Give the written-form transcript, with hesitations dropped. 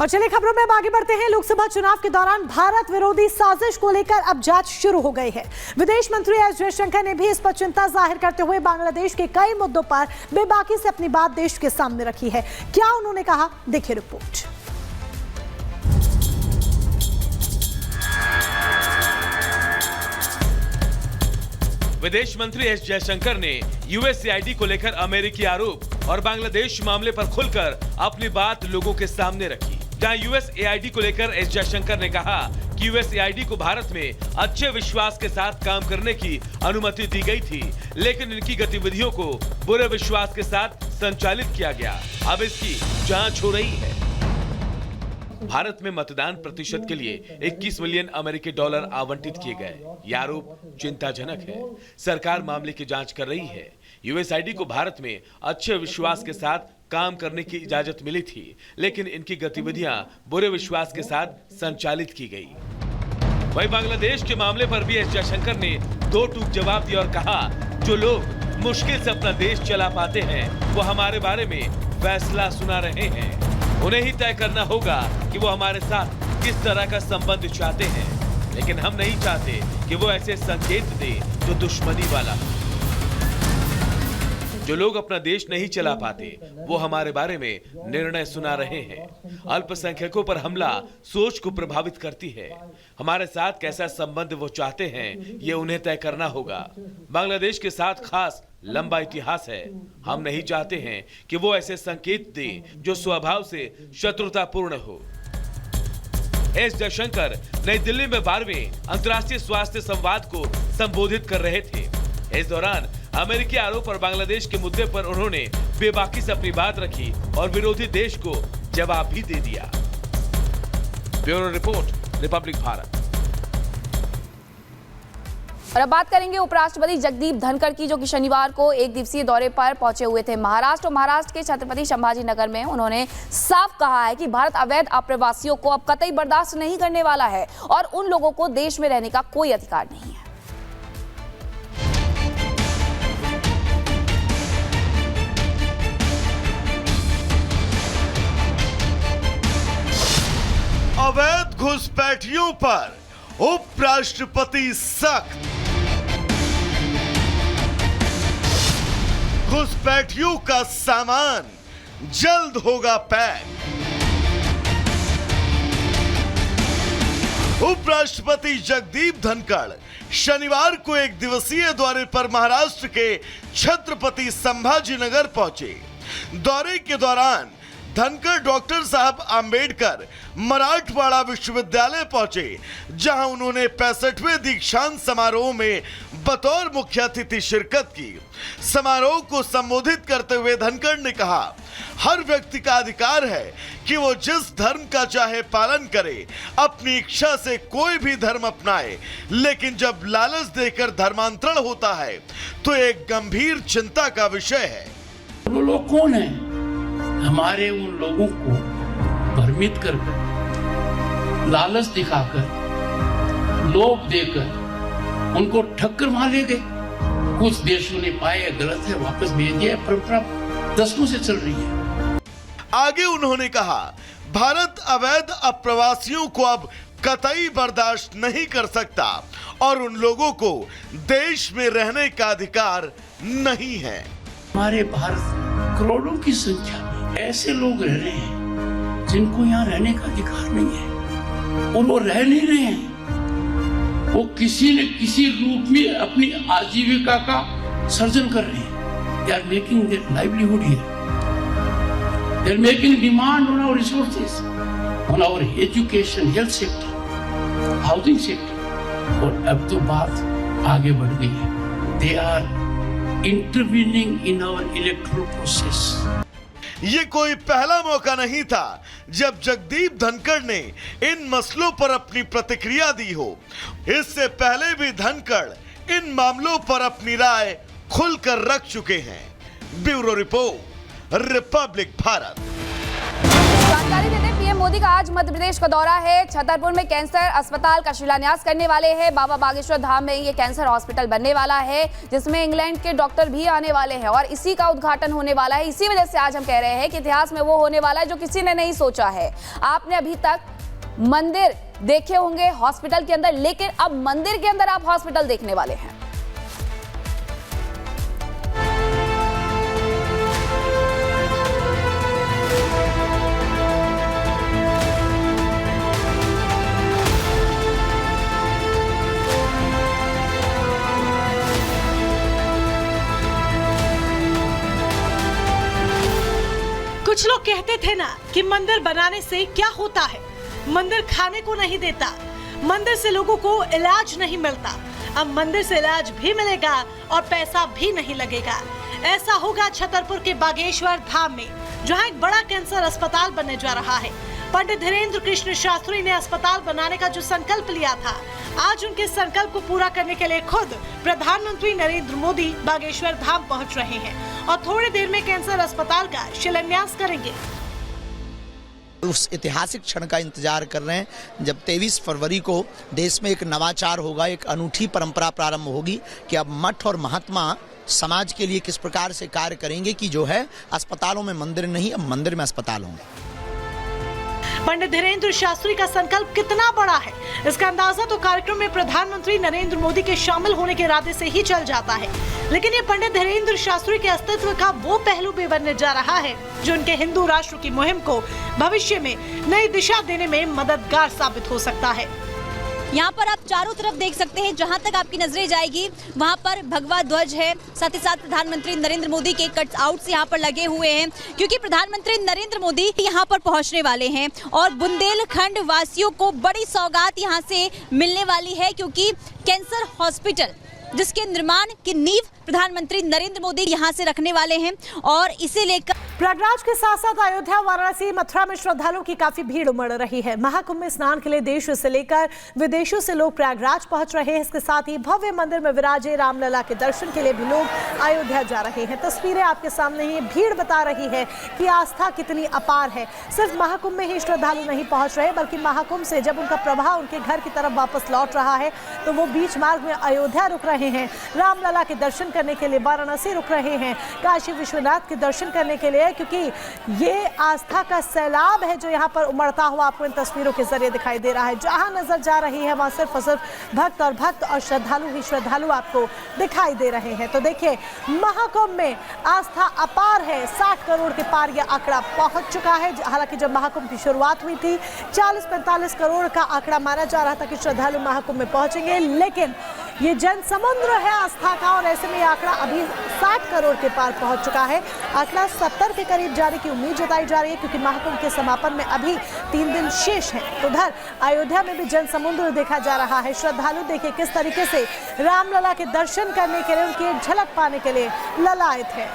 और चलिए खबरों में अब आगे बढ़ते हैं। लोकसभा चुनाव के दौरान भारत विरोधी साजिश को लेकर अब जांच शुरू हो गई है। विदेश मंत्री एस जयशंकर ने भी इस पर चिंता जाहिर करते हुए बांग्लादेश के कई मुद्दों पर बेबाकी से अपनी बात देश के सामने रखी है। क्या उन्होंने कहा, देखिए रिपोर्ट। विदेश मंत्री एस जयशंकर ने यूएसएआईडी को लेकर अमेरिकी आरोप और बांग्लादेश मामले पर खुलकर अपनी बात लोगों के सामने रखी। जहां यूएसएआईडी को लेकर एस जयशंकर ने कहा कि यूएसएआईडी को भारत में अच्छे विश्वास के साथ काम करने की अनुमति दी गई थी, लेकिन इनकी गतिविधियों को बुरे विश्वास के साथ संचालित किया गया। अब इसकी जांच हो रही है। भारत में मतदान प्रतिशत के लिए 21 मिलियन अमेरिकी डॉलर आवंटित किए गए। यह आरोप चिंताजनक है। सरकार मामले की जांच कर रही है। यूएसएआईडी को भारत में अच्छे विश्वास के साथ काम करने की इजाजत मिली थी, लेकिन इनकी गतिविधियां बुरे विश्वास के साथ संचालित की गई। वहीं बांग्लादेश के मामले पर भी एस जयशंकर ने दो टूक जवाब दिया और कहा, जो लोग मुश्किल से अपना देश चला पाते हैं वो हमारे बारे में फैसला सुना रहे हैं। उन्हें ही तय करना होगा कि वो हमारे साथ किस तरह का संबंध चाहते हैं, लेकिन हम नहीं चाहते कि वो ऐसे संकेत दे जो दुश्मनी वाला। जो लोग अपना देश नहीं चला पाते वो हमारे बारे में निर्णय सुना रहे हैं। अल्पसंख्यकों पर हमला सोच को प्रभावित करती है। हमारे साथ कैसा संबंध वो चाहते हैं ये उन्हें तय करना होगा। बांग्लादेश के साथ खास लंबा इतिहास है। हम नहीं चाहते हैं कि वो ऐसे संकेत दें जो स्वभाव से शत्रुतापूर्ण हो। एस जयशंकर नई दिल्ली में 12वें अंतर्राष्ट्रीय स्वास्थ्य संवाद को संबोधित कर रहे थे। इस दौरान अमेरिकी आरोप और बांग्लादेश के मुद्दे पर उन्होंने बेबाकी से अपनी बात रखी और विरोधी देश को जवाब भी दे दिया। Bureau report, Republic Bharat. और अब बात करेंगे उपराष्ट्रपति जगदीप धनखड़ की, जो कि शनिवार को एक दिवसीय दौरे पर पहुंचे हुए थे महाराष्ट्र के छत्रपति संभाजी नगर में। उन्होंने साफ कहा है कि भारत अवैध अप्रवासियों को अब कतई बर्दाश्त नहीं करने वाला है और उन लोगों को देश में रहने का कोई अधिकार नहीं है। अवैध घुसपैठियों पर उपराष्ट्रपति सख्त। घुसपैठियों का सामान जल्द होगा पैक। उपराष्ट्रपति जगदीप धनखड़ शनिवार को एक दिवसीय दौरे पर महाराष्ट्र के छत्रपति संभाजी नगर पहुंचे। दौरे के दौरान धनखड़ डॉक्टर साहब आंबेडकर मराठवाड़ा विश्वविद्यालय पहुंचे, जहां उन्होंने 65वें दीक्षांत समारोह में बतौर मुख्य अतिथि शिरकत की। समारोह को संबोधित करते हुए धनखड़ ने कहा, हर व्यक्ति का अधिकार है कि वो जिस धर्म का चाहे पालन करे, अपनी इच्छा से कोई भी धर्म अपनाए, लेकिन जब लालच देकर धर्मांतरण होता है तो एक गंभीर चिंता का विषय है। वो लोग कौन है? हमारे उन लोगों को भ्रमित कर, लालच दिखाकर, लोभ देकर उनको ठक्कर मार ले गए। कुछ देशों ने पाया गलत है, वापस भेज दिया। परंपरा दशकों से चल रही है। आगे उन्होंने कहा, भारत अवैध अप्रवासियों को अब कतई बर्दाश्त नहीं कर सकता और उन लोगों को देश में रहने का अधिकार नहीं है। हमारे भारत करोड़ों की संख्या में ऐसे लोग रह रहे हैं जिनको यहाँ रहने का अधिकार नहीं है और वो रह नहीं रहे हैं। वो किसी न किसी रूप में अपनी आजीविका का सर्जन कर रहे हैं। They are making their livelihood here. They are making demand on our resources, on our education, health sector, housing sector. और अब तो बात आगे बढ़ गई है। They are intervening in our electoral process. ये कोई पहला मौका नहीं था जब जगदीप धनखड़ ने इन मसलों पर अपनी प्रतिक्रिया दी हो। इससे पहले भी धनखड़ इन मामलों पर अपनी राय खुलकर रख चुके हैं। Bureau report, Republic Bharat. जानकारी देते पीएम मोदी का आज आज मध्य प्रदेश का दौरा है। छतरपुर में कैंसर अस्पताल का शिलान्यास करने वाले हैं। बाबा बागेश्वर धाम में ये कैंसर हॉस्पिटल बनने वाला है, जिसमें इंग्लैंड के डॉक्टर भी आने वाले हैं और इसी का उद्घाटन होने वाला है। इसी वजह से आज हम कह रहे हैं कि इतिहास में वो होने वाला है जो किसी ने नहीं सोचा है। आपने अभी तक मंदिर देखे होंगे हॉस्पिटल के अंदर, लेकिन अब मंदिर के अंदर आप हॉस्पिटल देखने वाले हैं। कुछ लोग कहते थे ना कि मंदिर बनाने से क्या होता है, मंदिर खाने को नहीं देता, मंदिर से लोगों को इलाज नहीं मिलता। अब मंदिर से इलाज भी मिलेगा और पैसा भी नहीं लगेगा। ऐसा होगा छतरपुर के बागेश्वर धाम में, जहां एक बड़ा कैंसर अस्पताल बनने जा रहा है। पंडित धीरेन्द्र कृष्ण शास्त्री ने अस्पताल बनाने का जो संकल्प लिया था, आज उनके संकल्प को पूरा करने के लिए खुद प्रधानमंत्री नरेंद्र मोदी बागेश्वर धाम पहुंच रहे हैं और थोड़ी देर में कैंसर अस्पताल का शिलान्यास करेंगे। उस ऐतिहासिक क्षण का इंतजार कर रहे हैं जब 23 फरवरी को देश में एक नवाचार होगा, एक अनूठी परंपरा प्रारंभ होगी कि अब मठ और महात्मा समाज के लिए किस प्रकार से कार्य करेंगे कि जो है अस्पतालों में मंदिर नहीं, अब मंदिर में अस्पताल होंगे। पंडित धीरेन्द्र शास्त्री का संकल्प कितना बड़ा है, इसका अंदाजा तो कार्यक्रम में प्रधानमंत्री नरेंद्र मोदी के शामिल होने के इरादे से ही चल जाता है। लेकिन ये पंडित धीरेन्द्र शास्त्री के अस्तित्व का वो पहलू भी बनने जा रहा है जो उनके हिंदू राष्ट्र की मुहिम को भविष्य में नई दिशा देने में मददगार साबित हो सकता है। यहाँ पर आप चारों तरफ देख सकते हैं, जहाँ तक आपकी नजरें जाएगी वहाँ पर भगवा ध्वज है, साथ ही साथ प्रधानमंत्री नरेंद्र मोदी के कट आउट्स यहाँ पर लगे हुए हैं, क्योंकि प्रधानमंत्री नरेंद्र मोदी यहाँ पर पहुँचने वाले हैं और बुंदेलखंड वासियों को बड़ी सौगात यहाँ से मिलने वाली है, क्योंकि कैंसर हॉस्पिटल जिसके निर्माण की नींव प्रधानमंत्री नरेंद्र मोदी यहाँ से रखने वाले हैं और इसे लेकर प्रयागराज के साथ साथ अयोध्या, वाराणसी, मथुरा में श्रद्धालुओं की काफी भीड़ उमड़ रही है। महाकुंभ में स्नान के लिए देश से लेकर विदेशों से लोग प्रयागराज पहुंच रहे हैं। इसके साथ ही भव्य मंदिर में विराजे रामलला के दर्शन के लिए भी लोग अयोध्या जा रहे हैं। तस्वीरें आपके सामने ही, भीड़ बता रही है कि आस्था कितनी अपार है। सिर्फ महाकुंभ में ही श्रद्धालु नहीं पहुंच रहे, बल्कि महाकुंभ से जब उनका प्रवाह उनके घर की तरफ वापस लौट रहा है तो वो बीच मार्ग में अयोध्या रुक रहे हैं, रामलला के दर्शन करने के लिए वाराणसी रुक रहे हैं, काशी विश्वनाथ के दर्शन करने के लिए, क्योंकि ये आस्था का सैलाब है जो यहाँ पर उमड़ता हुआ आपको इन तस्वीरों के जरिए दिखाई दे रहा है। जहाँ नजर जा रही है वहाँ सिर्फ और सिर्फ भक्त और श्रद्धालु ही श्रद्धालु आपको दिखाई दे रहे हैं। तो देखिए, महाकुंभ में आस्था अपार है। 60 करोड़ के पार यह आंकड़ा पहुंच चुका है। हालांकि जब महाकुंभ की शुरुआत हुई थी 40-45 करोड़ का आंकड़ा माना जा रहा था कि श्रद्धालु महाकुंभ में पहुंचेंगे, लेकिन ये जन समुद्र है आस्था का और ऐसे में आंकड़ा अभी 60 करोड़ के पार पहुंच चुका है। आंकड़ा 70 के करीब जाने की उम्मीद जताई जा रही है, क्योंकि महाकुंभ के समापन में अभी 3 दिन शेष हैं। उधर अयोध्या में भी जन समुद्र देखा जा रहा है। श्रद्धालु देखिए किस तरीके से रामलला के दर्शन करने के लिए, उनकी एक झलक पाने के लिए ललायत है।